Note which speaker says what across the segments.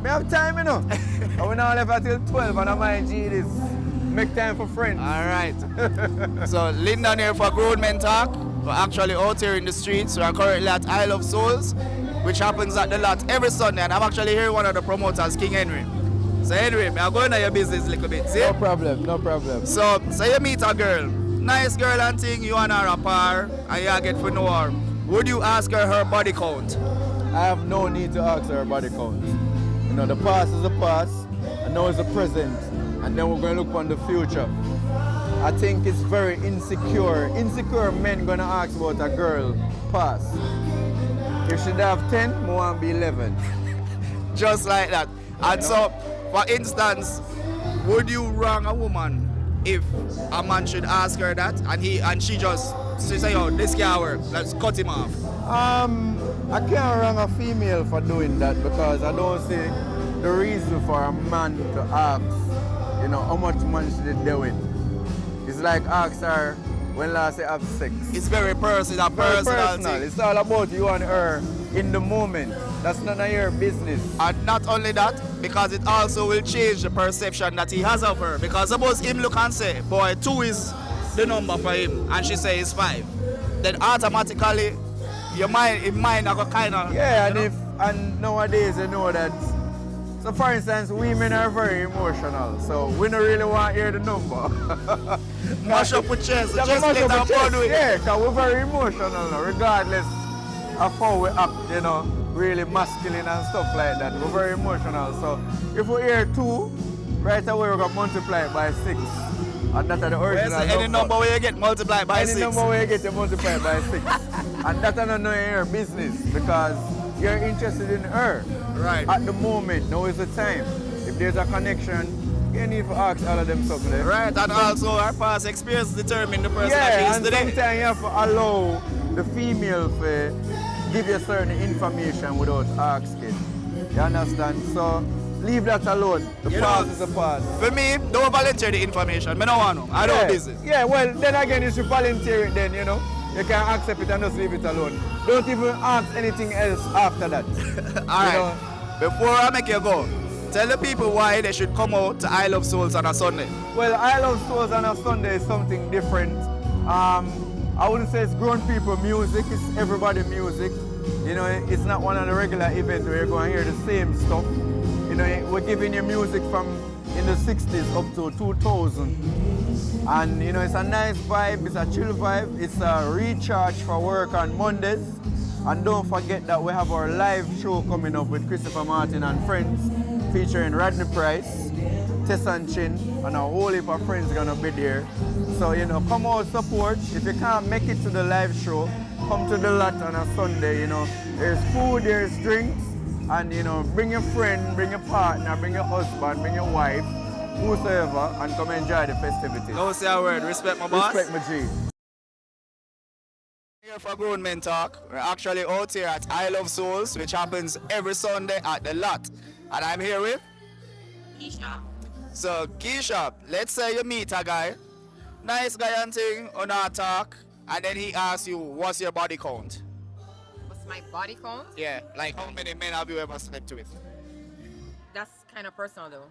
Speaker 1: Me have time, you know. I will now left until 12 and I might G this. Make time for friends.
Speaker 2: Alright. So Lyndon here for Grown Men Talk. We're actually out here in the streets. We're currently at Isle of Souls, which happens at the lot every Sunday. And I'm actually here one of the promoters, King Henry. So Henry, I'm going to your business a little bit. See?
Speaker 1: No problem, no problem.
Speaker 2: So you meet a girl. Nice girl and thing, you and her a par, and you get to know her. Would you ask her body count?
Speaker 1: I have no need to ask her body count. You know, the past is the past, and now is the present, and then we're going to look on the future. I think it's very insecure. Insecure men going to ask about a girl past. If she have 10, more want be 11.
Speaker 2: Just like that. And so, for instance, would you wrong a woman if a man should ask her that and she say, oh, this can't work, let's cut him off?
Speaker 1: I can't wrong a female for doing that because I don't see the reason for a man to ask, you know, how much money she did doing. It's like ask her when last they have sex.
Speaker 2: It's very personal,
Speaker 1: Very personal. It's all about you and her in the moment. That's none of your business.
Speaker 2: And not only that, because it also will change the perception that he has of her. Because suppose him look and say, boy, 2 is the number for him, and she say it's 5. Then automatically, your mind are kind of...
Speaker 1: Yeah, and nowadays you know that. So for instance, women are very emotional, so we don't really want to hear the number.
Speaker 2: Mash up with chest,
Speaker 1: Yeah,
Speaker 2: just let them fun with it.
Speaker 1: yeah, because we're very emotional now, regardless of how we act, you know, really masculine and stuff like that. We're very emotional, so if we hear 2, right away we're going to multiply it by 6. And that's the original
Speaker 2: Well, so any number where you get multiplied by 6.
Speaker 1: Any number where you get you multiply by 6. And that's not your business because you're interested in her.
Speaker 2: Right.
Speaker 1: At the moment, now is the time. If there's a connection, you need to ask all of them something.
Speaker 2: Right, and also our past experience determine the person
Speaker 1: Yeah,
Speaker 2: that
Speaker 1: and
Speaker 2: she is today.
Speaker 1: sometimes you have to allow the female to give you certain information without asking. You understand? So leave that alone. The past is the past.
Speaker 2: For me, don't volunteer the information. I don't want to. I don't business.
Speaker 1: Yeah, well, then again, you should volunteer it then, you know. You can accept it and just leave it alone. Don't even ask anything else after that.
Speaker 2: Alright, before I make you go, tell the people why they should come out to Isle of Souls on a Sunday.
Speaker 1: Well, Isle of Souls on a Sunday is something different. I wouldn't say it's grown people music, it's everybody music. You know, it's not one of the regular events where you're going to hear the same stuff. You know, we're giving you music from in the 60s up to 2000. And you know, it's a nice vibe, it's a chill vibe, it's a recharge for work on Mondays. And don't forget that we have our live show coming up with Christopher Martin and friends, featuring Rodney Price, Tessan Chin, and a whole heap of friends gonna be there. So you know, come out support. If you can't make it to the live show, come to the lot on a Sunday. You know, there's food, there's drinks, and you know, bring your friend, bring your partner, bring your husband, bring your wife, whosoever, and come enjoy the festivities.
Speaker 2: Don't say a word. Respect my boss.
Speaker 1: Respect my G.
Speaker 2: Here for Grown Men Talk. We're actually out here at Isle of Souls, which happens every Sunday at the lot. And I'm here with
Speaker 3: Keisha.
Speaker 2: So Keisha, let's say you meet a guy, nice guy and thing, on our talk, and then he asks you, what's your body count?
Speaker 3: What's my body count?
Speaker 2: Yeah, like how many men have you ever slept with?
Speaker 3: That's kind of personal though.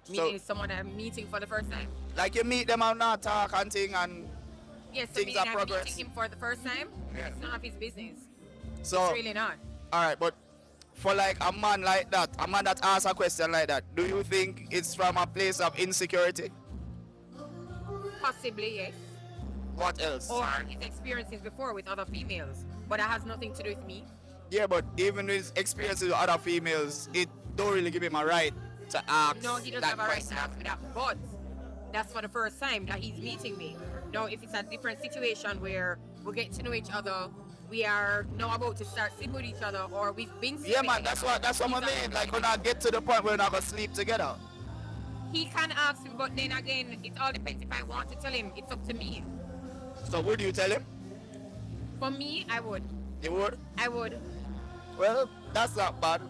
Speaker 2: So-
Speaker 3: Meeting someone I'm meeting for the first time.
Speaker 2: Like you meet them on our talk and thing, and
Speaker 3: Yes, so
Speaker 2: Things
Speaker 3: meaning
Speaker 2: are
Speaker 3: I'm
Speaker 2: progress.
Speaker 3: meeting him for the first time.
Speaker 2: Yeah.
Speaker 3: It's none of his business.
Speaker 2: so
Speaker 3: It's really not.
Speaker 2: alright, but for like a man like that, a man that asks a question like that, do you think it's from a place of insecurity?
Speaker 3: Possibly, yes.
Speaker 2: What else?
Speaker 3: Or his experiences before with other females. But that has nothing to do with me.
Speaker 2: Yeah, but even his experiences with other females, it don't really give him a right to ask.
Speaker 3: No, he doesn't
Speaker 2: that
Speaker 3: have a right
Speaker 2: question.
Speaker 3: to ask me that. But that's for the first time that he's meeting me. Now, if it's a different situation where we get to know each other, we are now about to start sleeping with each other, or we've been sleeping
Speaker 2: Yeah, man,
Speaker 3: together,
Speaker 2: that's what I
Speaker 3: he's
Speaker 2: mean.
Speaker 3: not-
Speaker 2: Like when I get to the point where we're not gonna sleep together.
Speaker 3: He can ask me, but then again, it all depends if I want to tell him. It's up to me.
Speaker 2: So would you tell him?
Speaker 3: For me, I would.
Speaker 2: You would?
Speaker 3: I would.
Speaker 2: Well, that's not bad.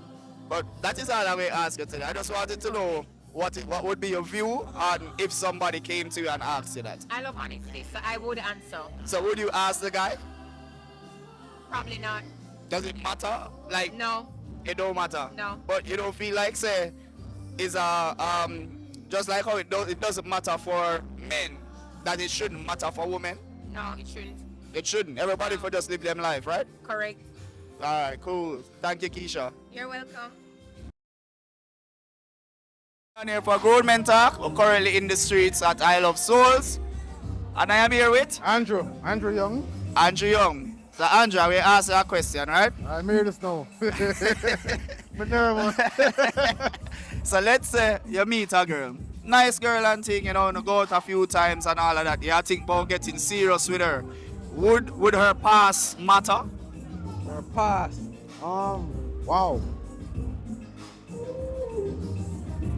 Speaker 2: But that is all I will ask you today. I just wanted to know what would be your view on if somebody came to you and asked you that.
Speaker 3: I love honesty, so I would answer.
Speaker 2: So would you ask the guy?
Speaker 3: Probably not.
Speaker 2: Does it matter? Like
Speaker 3: No.
Speaker 2: It don't matter.
Speaker 3: No.
Speaker 2: But you don't feel like say is a just like how it doesn't matter for men that it shouldn't matter for women.
Speaker 3: No, it shouldn't.
Speaker 2: It shouldn't. Everybody for just live them life, right?
Speaker 3: Correct.
Speaker 2: Alright, cool. Thank you, Keisha.
Speaker 3: You're welcome.
Speaker 2: I'm here for Grown Men Talk. We're currently in the streets at Isle of Souls. And I am here with
Speaker 4: Andrew Young.
Speaker 2: Andrew Young. So Andrew, we ask you a question, right?
Speaker 4: I'm here to know. But nervous.
Speaker 2: So let's say you meet a girl. Nice girl and thing, you know, go out a few times and all of that. You think about getting serious with her. Would her past matter?
Speaker 4: Our past.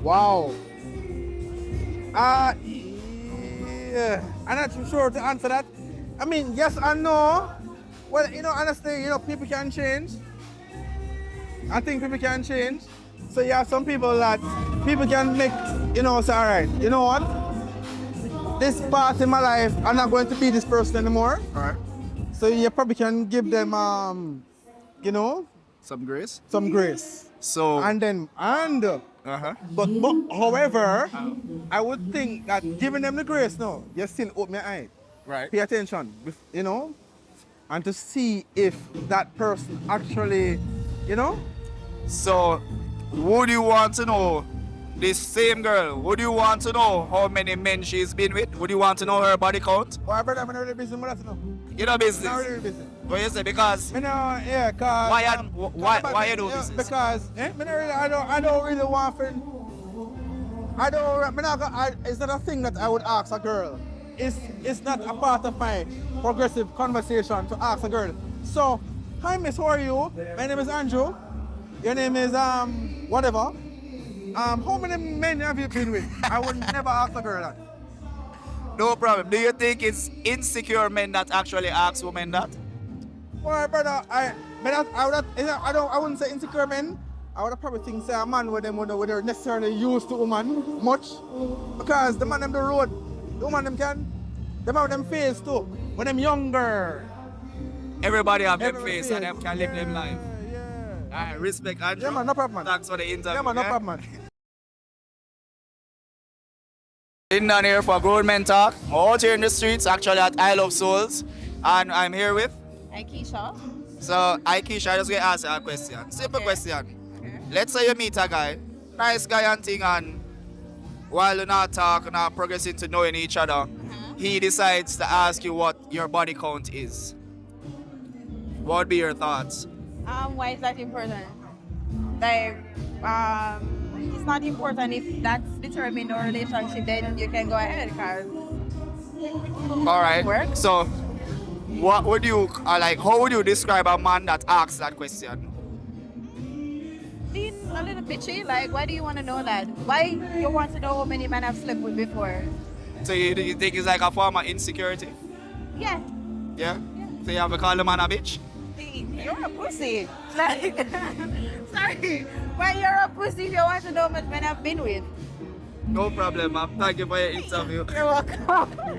Speaker 4: Wow. Yeah. I'm not too sure to answer that. I mean, yes and no. Well, you know, honestly, you know, people can change. I think people can change. So you have some people that people can make, you know, say, all right, you know what? This part in my life, I'm not going to be this person anymore.
Speaker 2: Alright.
Speaker 4: So you probably can give them, you know,
Speaker 2: Some grace.
Speaker 4: some grace.
Speaker 2: So
Speaker 4: But however, I would think that giving them the grace, no, you still open your eye.
Speaker 2: right.
Speaker 4: Pay attention, you know, and to see if that person actually, you know,
Speaker 2: So would you want to know this same girl? Would you want to know how many men she's been with? Would you want to know her body count?
Speaker 4: why brother, I'm not really busy with that, no.
Speaker 2: You know business.
Speaker 4: Not really busy.
Speaker 2: What you say? Because
Speaker 4: You know, yeah, cause
Speaker 2: why you do business?
Speaker 4: Because I don't really want to. It's not a thing that I would ask a girl. It's not a part of my progressive conversation to ask a girl. So, hi miss, how are you? My name is Andrew. Your name is whatever. How many men have you been with? I would never ask a girl that.
Speaker 2: No problem. Do you think it's insecure men that actually ask women that?
Speaker 4: Well, brother, I wouldn't say insecure men. I would probably think say a man with them when they're necessarily used to woman much. Because the man them the road, the woman them have them face too. When them younger.
Speaker 2: Everybody have them
Speaker 4: Everybody
Speaker 2: face and them can live them life.
Speaker 4: Yeah.
Speaker 2: Alright, respect Andrew.
Speaker 4: Yeah man, no problem man.
Speaker 2: Thanks for the interview.
Speaker 4: Yeah man, no problem man.
Speaker 2: Down here for Grown Men Talk. We're out here in the streets, actually at Isle of Souls. And I'm here with.
Speaker 3: Hi, Keisha.
Speaker 2: So, Keisha, I just going to ask you a question. Simple
Speaker 3: Okay.
Speaker 2: question. Let's say you meet a guy, nice guy and thing, and while you're not talking, not progressing to knowing each other, he decides to ask you what your body count is. What would be your thoughts?
Speaker 5: Why is that important? Like, it's not important if that's determined our relationship, then you can go ahead, because
Speaker 2: Alright.
Speaker 5: Work.
Speaker 2: So, what would you, how would you describe a man that asks that question?
Speaker 5: being a little bitchy, like, why do you want to know that? Why you want to know how many men I've slept with before?
Speaker 2: So, you think it's like a form of insecurity?
Speaker 5: Yeah,
Speaker 2: Yeah? So, you have to call the man a bitch?
Speaker 5: you're a pussy. Like, sorry, why you're a pussy if you want to know how much men I've been with?
Speaker 2: No problem, ma'am. Thank you for your interview.
Speaker 5: You're welcome.